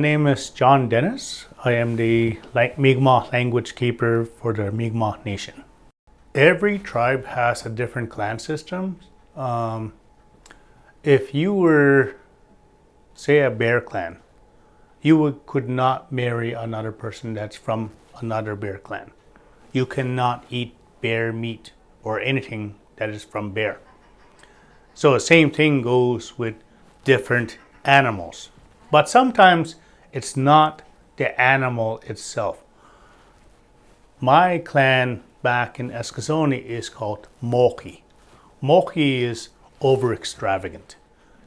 name is John Dennis. I am the Migma language keeper for the Migma Nation. Every tribe has a different clan system. If you were, say, a bear clan, you could not marry another person that's from another bear clan. You cannot eat bear meat or anything that is from bear. So the same thing goes with different animals. But sometimes it's not the animal itself. My clan back in Eskasoni is called Moki. Moki is over extravagant.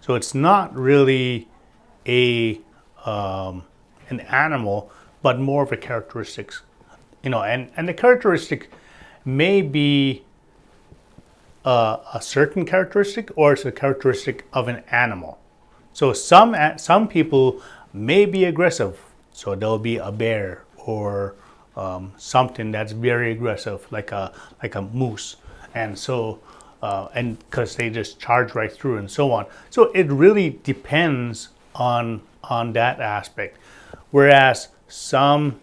So it's not really an animal, but more of a characteristics. And the characteristic may be a certain characteristic, or it's a characteristic of an animal. So some people may be aggressive, so there'll be a bear or something that's very aggressive, like a moose, and so and because they just charge right through and so on. So it really depends on that aspect. Whereas some,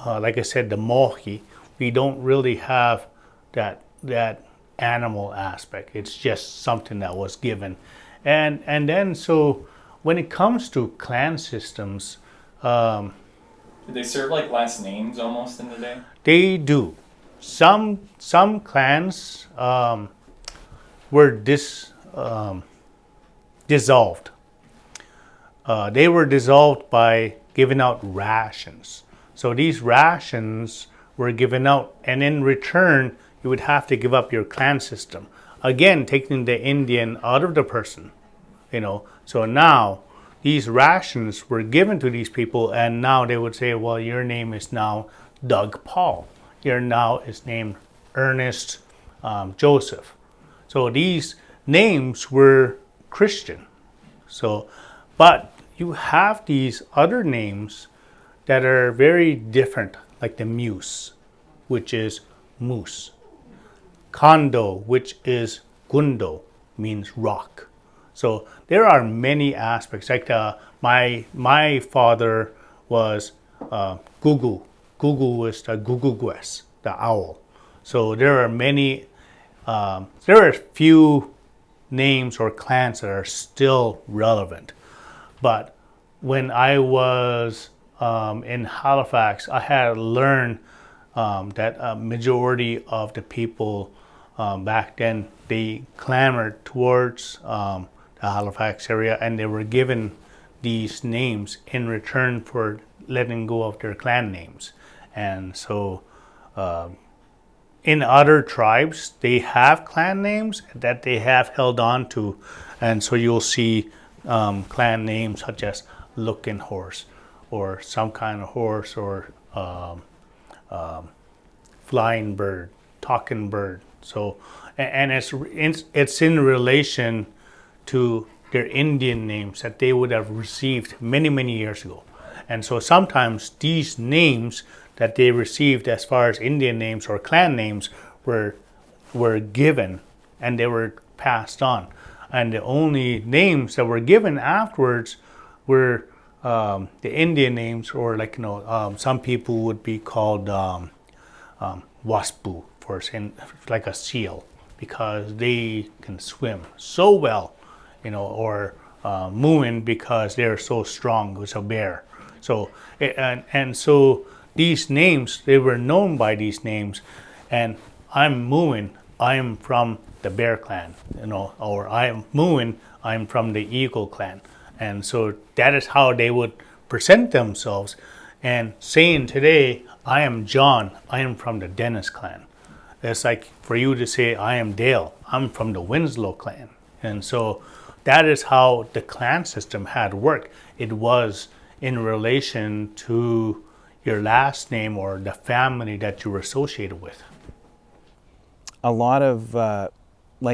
like I said, the mohi, we don't really have that animal aspect. It's just something that was given. And then so when it comes to clan systems, do they serve like last names almost in the day? They do. Some clans were dissolved. They were dissolved by giving out rations. So these rations were given out, and in return, you would have to give up your clan system. Again, taking the Indian out of the person. So now these rations were given to these people, and now they would say, well, your name is now Doug Paul. Your now is named Ernest Joseph. So these names were Christian. So, but you have these other names that are very different, like the Muse, which is moose. Kondo, which is Gundo, means rock. So there are many aspects. Like my father was Gugu. Gugu was the Gugugues, the owl. So there are many. There are few names or clans that are still relevant. But when I was in Halifax, I had learned that a majority of the people back then, they clamored towards the Halifax area, and they were given these names in return for letting go of their clan names. And so in other tribes, they have clan names that they have held on to, and so you'll see clan names such as Looking Horse, or some kind of horse, or Flying Bird, Talking Bird. So, and it's in relation to their Indian names that they would have received many years ago. And so sometimes these names that they received as far as Indian names or clan names were given, and they were passed on. And the only names that were given afterwards were the Indian names, or some people would be called Waspu, for like a seal, because they can swim so well, or Mooin because they're so strong, it's a bear. So and so these names, they were known by these names, and I'm Mooin, I'm from the bear clan, or I'm Mooin, I'm from the eagle clan. And so that is how they would present themselves. And saying today, I am John, I am from the Dennis clan. It's like for you to say, I am Dale, I'm from the Winslow clan. And so that is how the clan system had worked. It was in relation to your last name or the family that you were associated with. A lot of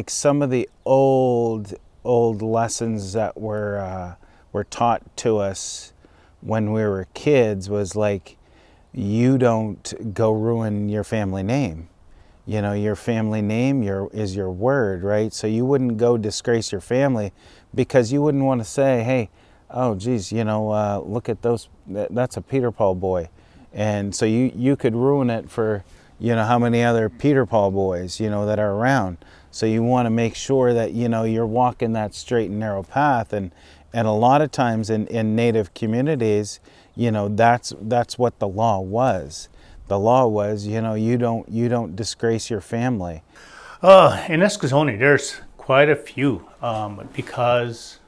some of the old lessons that were taught to us when we were kids was like, you don't go ruin your family name. Your family name is your word, right? So you wouldn't go disgrace your family, because you wouldn't want to say, hey, oh geez, look at those, that's a Peter Paul boy. And so you could ruin it for, how many other Peter Paul boys, that are around. So you want to make sure that, you're walking that straight and narrow path. And a lot of times in Native communities, that's what the law was. The law was, you don't disgrace your family. In Eskasoni, there's quite a few because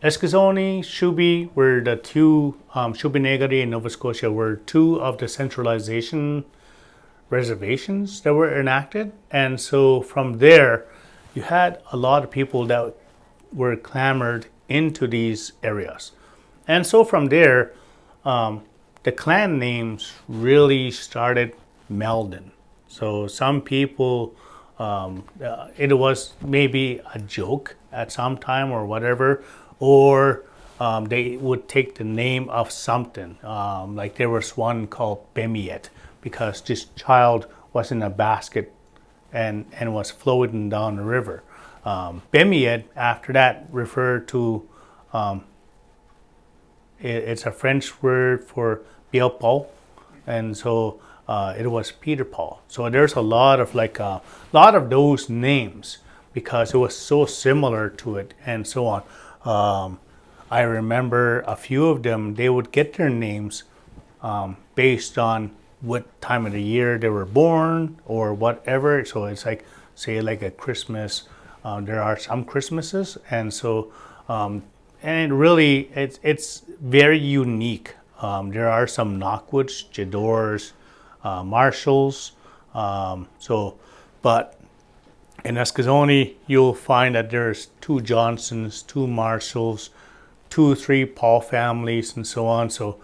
Eskasoni, Shubi were the two, Shubinagadi and Nova Scotia were two of the centralization reservations that were enacted. And so from there, you had a lot of people that were clamored into these areas. And so from there, the clan names really started melding. So some people, it was maybe a joke at some time or whatever, or they would take the name of something. Like there was one called Bemiet because this child was in a basket and was floating down the river. Bemiet, after that, referred to, it's a French word for Pierre Paul, and so it was Peter Paul. So there's a lot of those names because it was so similar to it and so on. I remember a few of them, they would get their names based on what time of the year they were born or whatever. So it's like, say like at Christmas, there are some Christmases, and so and it really it's very unique. There are some Knockwoods, Jadors, Marshalls. But in Eskasoni, you'll find that there's two Johnsons, two Marshalls, 3 Paul families, and so on. So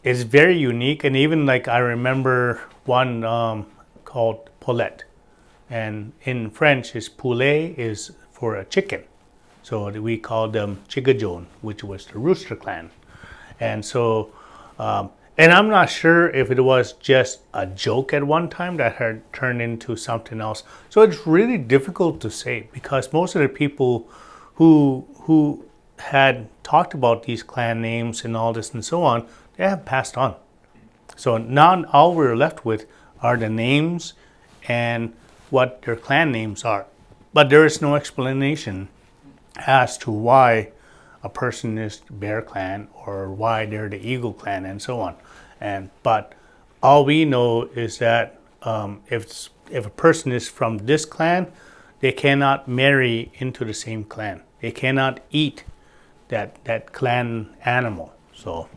it's very unique. And even like I remember one called Paulette. And in French, is poulet is for a chicken. So we call them Chigajon, which was the Rooster Clan. And so, and I'm not sure if it was just a joke at one time that had turned into something else. So it's really difficult to say because most of the people who had talked about these clan names and all this and so on, they have passed on. So now all we're left with are the names and what their clan names are. But there is no explanation as to why a person is Bear Clan or why they're the Eagle Clan and so on. But all we know is that if a person is from this clan, they cannot marry into the same clan. They cannot eat that clan animal. So